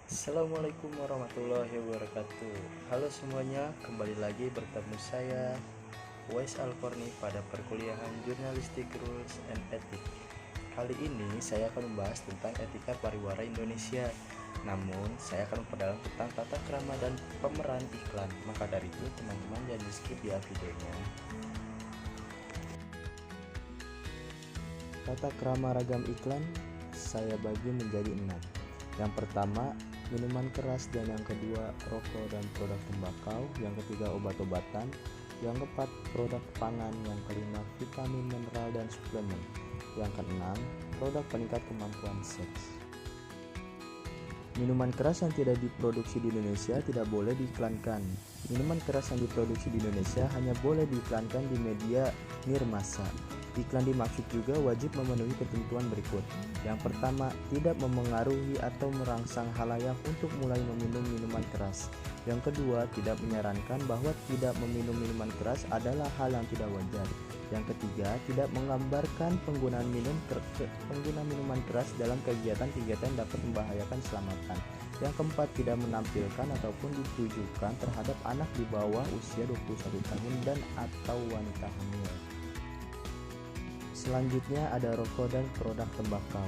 Assalamualaikum warahmatullahi wabarakatuh. Halo semuanya, kembali lagi bertemu saya Wais Alkorni pada perkuliahan Jurnalistik Rules and Ethics. Kali ini saya akan membahas tentang etika pariwara Indonesia. Namun, saya akan memperdalam tentang tata krama dan pemeran iklan. Maka dari itu, teman-teman jangan di skip ya videonya. Tata krama ragam iklan saya bagi menjadi 6. Yang pertama, minuman keras, dan yang kedua, rokok dan produk tembakau, yang ketiga, obat-obatan, yang keempat, produk pangan, yang kelima, vitamin, mineral, dan suplemen, yang keenam, produk peningkat kemampuan seks. Minuman keras yang tidak diproduksi di Indonesia tidak boleh diiklankan. Minuman keras yang diproduksi di Indonesia hanya boleh diiklankan di media nirmasa. Iklan dimaksud juga wajib memenuhi ketentuan berikut. Yang pertama, tidak memengaruhi atau merangsang khalayak untuk mulai meminum minuman keras. Yang kedua, tidak menyarankan bahwa tidak meminum minuman keras adalah hal yang tidak wajar. Yang ketiga, tidak menggambarkan penggunaan minuman keras dalam kegiatan-kegiatan yang dapat membahayakan keselamatan. Yang keempat, tidak menampilkan ataupun ditujukan terhadap anak di bawah usia 21 tahun dan atau wanita hamil. Selanjutnya ada rokok dan produk tembakau.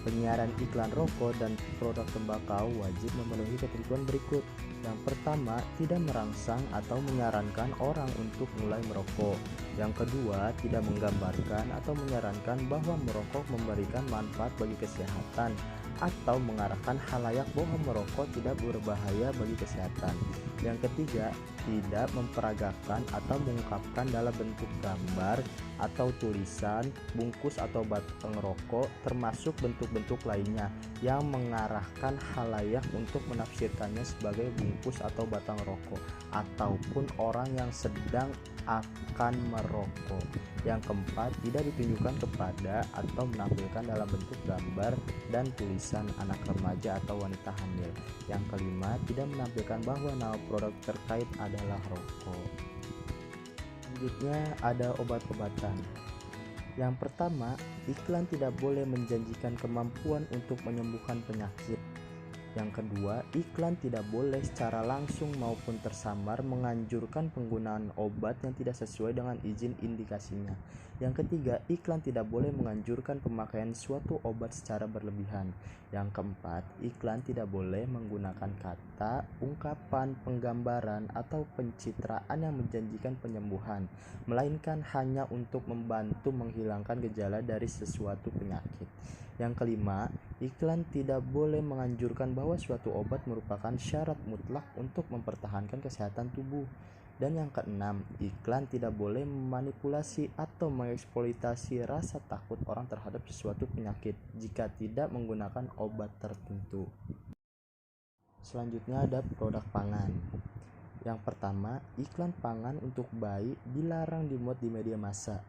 Penyiaran iklan rokok dan produk tembakau wajib memenuhi ketentuan berikut. Yang pertama, tidak merangsang atau menyarankan orang untuk mulai merokok. Yang kedua, tidak menggambarkan atau menyarankan bahwa merokok memberikan manfaat bagi kesehatan atau mengarahkan khalayak bahwa merokok tidak berbahaya bagi kesehatan. Yang ketiga, tidak memperagakan atau mengungkapkan dalam bentuk gambar atau tulisan, bungkus atau batang rokok, termasuk bentuk-bentuk lainnya yang mengarahkan khalayak untuk menafsirkannya sebagai bungkus atau batang rokok ataupun orang yang sedang akan merokok. Yang keempat, tidak ditunjukkan kepada atau menampilkan dalam bentuk gambar dan tulisan anak remaja atau wanita hamil. Yang kelima, tidak menampilkan bahwa nama produk terkait adalah rokok. Selanjutnya ada obat-obatan. Yang pertama, iklan tidak boleh menjanjikan kemampuan untuk menyembuhkan penyakit. Yang kedua, iklan tidak boleh secara langsung maupun tersamar menganjurkan penggunaan obat yang tidak sesuai dengan izin indikasinya. Yang ketiga, iklan tidak boleh menganjurkan pemakaian suatu obat secara berlebihan. Yang keempat, iklan tidak boleh menggunakan kata, ungkapan, penggambaran, atau pencitraan yang menjanjikan penyembuhan, melainkan hanya untuk membantu menghilangkan gejala dari sesuatu penyakit. Yang kelima, iklan tidak boleh menganjurkan bahwa suatu obat merupakan syarat mutlak untuk mempertahankan kesehatan tubuh. Dan yang keenam, iklan tidak boleh memanipulasi atau mengeksploitasi rasa takut orang terhadap sesuatu penyakit jika tidak menggunakan obat tertentu. Selanjutnya ada produk pangan. Yang pertama, iklan pangan untuk bayi dilarang dimuat di media massa.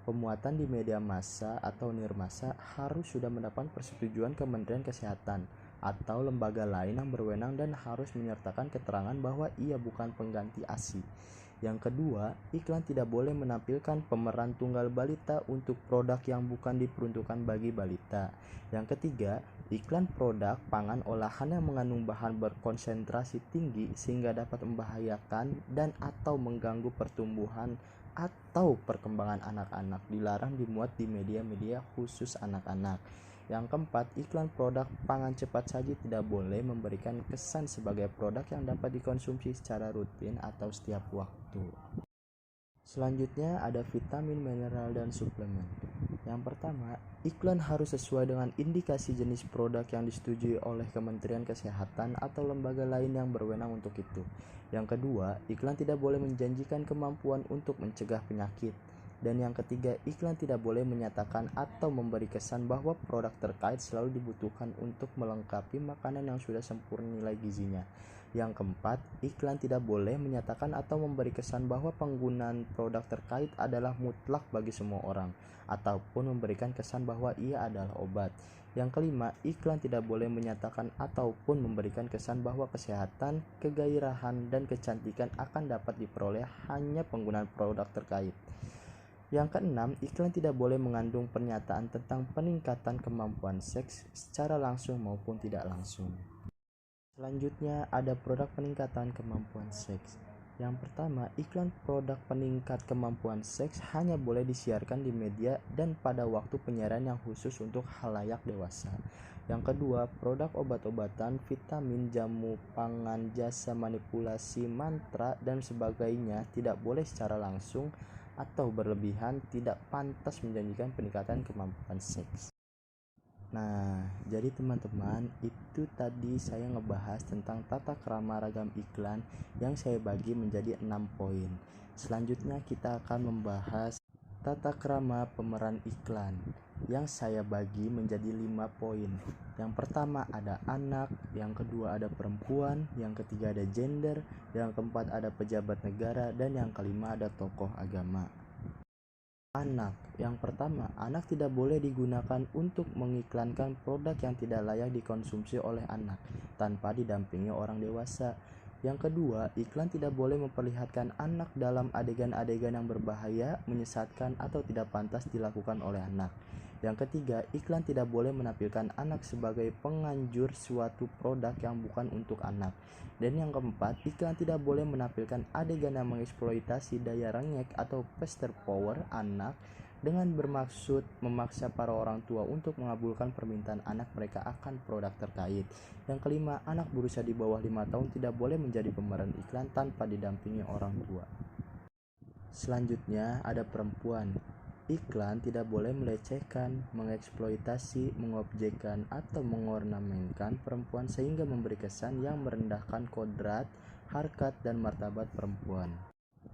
Pemuatan di media massa atau nirmasa harus sudah mendapat persetujuan Kementerian Kesehatan atau lembaga lain yang berwenang dan harus menyertakan keterangan bahwa ia bukan pengganti ASI. Yang kedua, iklan tidak boleh menampilkan pemeran tunggal balita untuk produk yang bukan diperuntukkan bagi balita. Yang ketiga, iklan produk pangan olahan yang mengandung bahan berkonsentrasi tinggi sehingga dapat membahayakan dan atau mengganggu pertumbuhan atau perkembangan anak-anak dilarang dimuat di media-media khusus anak-anak. Yang keempat, iklan produk pangan cepat saji tidak boleh memberikan kesan sebagai produk yang dapat dikonsumsi secara rutin atau setiap waktu. Selanjutnya ada vitamin, mineral, dan suplemen. Yang pertama, iklan harus sesuai dengan indikasi jenis produk yang disetujui oleh Kementerian Kesehatan atau lembaga lain yang berwenang untuk itu. Yang kedua, iklan tidak boleh menjanjikan kemampuan untuk mencegah penyakit. Dan yang ketiga, iklan tidak boleh menyatakan atau memberi kesan bahwa produk terkait selalu dibutuhkan untuk melengkapi makanan yang sudah sempurna nilai gizinya. Yang keempat, iklan tidak boleh menyatakan atau memberi kesan bahwa penggunaan produk terkait adalah mutlak bagi semua orang, ataupun memberikan kesan bahwa ia adalah obat. Yang kelima, iklan tidak boleh menyatakan ataupun memberikan kesan bahwa kesehatan, kegairahan, dan kecantikan akan dapat diperoleh hanya penggunaan produk terkait. Yang keenam, iklan tidak boleh mengandung pernyataan tentang peningkatan kemampuan seks secara langsung maupun tidak langsung. Selanjutnya ada produk peningkatan kemampuan seks. Yang pertama, iklan produk peningkat kemampuan seks hanya boleh disiarkan di media dan pada waktu penyiaran yang khusus untuk khalayak dewasa. Yang kedua, produk obat-obatan, vitamin, jamu, pangan, jasa manipulasi, mantra, dan sebagainya tidak boleh secara langsung atau berlebihan, tidak pantas menjanjikan peningkatan kemampuan seks. Nah, jadi teman-teman, itu tadi saya ngebahas tentang tata krama ragam iklan yang saya bagi menjadi 6 poin. Selanjutnya kita akan membahas tata krama pemeran iklan yang saya bagi menjadi 5 poin. Yang pertama ada anak, yang kedua ada perempuan, yang ketiga ada gender, yang keempat ada pejabat negara, dan yang kelima ada tokoh agama. Anak. Yang pertama, anak tidak boleh digunakan untuk mengiklankan produk yang tidak layak dikonsumsi oleh anak tanpa didampingi orang dewasa. Yang kedua, iklan tidak boleh memperlihatkan anak dalam adegan-adegan yang berbahaya, menyesatkan, atau tidak pantas dilakukan oleh anak. Yang ketiga, iklan tidak boleh menampilkan anak sebagai penganjur suatu produk yang bukan untuk anak. Dan yang keempat, iklan tidak boleh menampilkan adegan yang mengeksploitasi daya rengek atau pester power anak dengan bermaksud memaksa para orang tua untuk mengabulkan permintaan anak mereka akan produk terkait. Yang kelima, anak berusia di bawah 5 tahun tidak boleh menjadi pemeran iklan tanpa didampingi orang tua. Selanjutnya ada perempuan. Iklan tidak boleh melecehkan, mengeksploitasi, mengobjekkan, atau mengornamenkan perempuan sehingga memberi kesan yang merendahkan kodrat, harkat, dan martabat perempuan.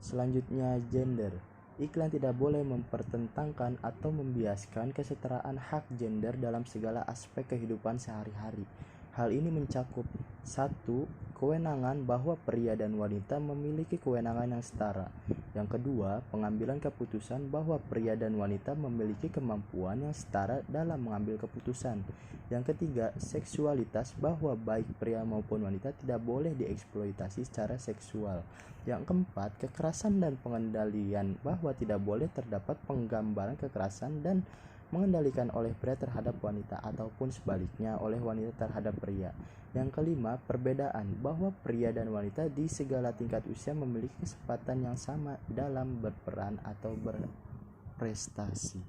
Selanjutnya gender. Iklan tidak boleh mempertentangkan atau membiaskan kesetaraan hak gender dalam segala aspek kehidupan sehari-hari. Hal ini mencakup 1. Kewenangan bahwa pria dan wanita memiliki kewenangan yang setara. Yang kedua, pengambilan keputusan bahwa pria dan wanita memiliki kemampuan yang setara dalam mengambil keputusan. Yang ketiga, seksualitas bahwa baik pria maupun wanita tidak boleh dieksploitasi secara seksual. Yang keempat, kekerasan dan pengendalian bahwa tidak boleh terdapat penggambaran kekerasan dan mengendalikan oleh pria terhadap wanita ataupun sebaliknya oleh wanita terhadap pria. Yang kelima, perbedaan bahwa pria dan wanita di segala tingkat usia memiliki kesempatan yang sama dalam berperan atau berprestasi.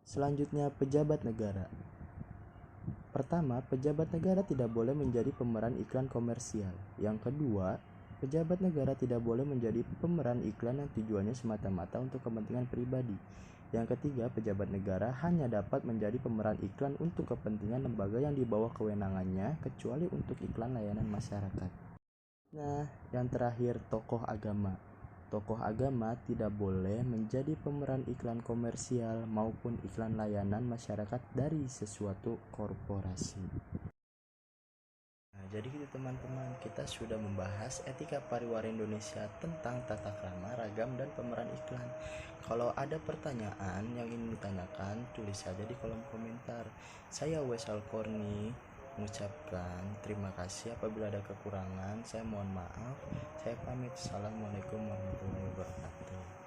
Selanjutnya, pejabat negara. Pertama, pejabat negara tidak boleh menjadi pemeran iklan komersial. Yang kedua, pejabat negara tidak boleh menjadi pemeran iklan yang tujuannya semata-mata untuk kepentingan pribadi. Yang ketiga, pejabat negara hanya dapat menjadi pemeran iklan untuk kepentingan lembaga yang di bawah kewenangannya, kecuali untuk iklan layanan masyarakat. Nah, yang terakhir, tokoh agama. Tokoh agama tidak boleh menjadi pemeran iklan komersial maupun iklan layanan masyarakat dari sesuatu korporasi. Nah, jadi gitu teman-teman, kita sudah membahas etika pariwara Indonesia tentang tata krama, ragam, dan pemeran iklan. Kalau ada pertanyaan yang ingin ditanyakan, tulis saja di kolom komentar. Saya Wesal Korni mengucapkan terima kasih. Apabila ada kekurangan, saya mohon maaf. Saya pamit. Assalamualaikum warahmatullahi wabarakatuh.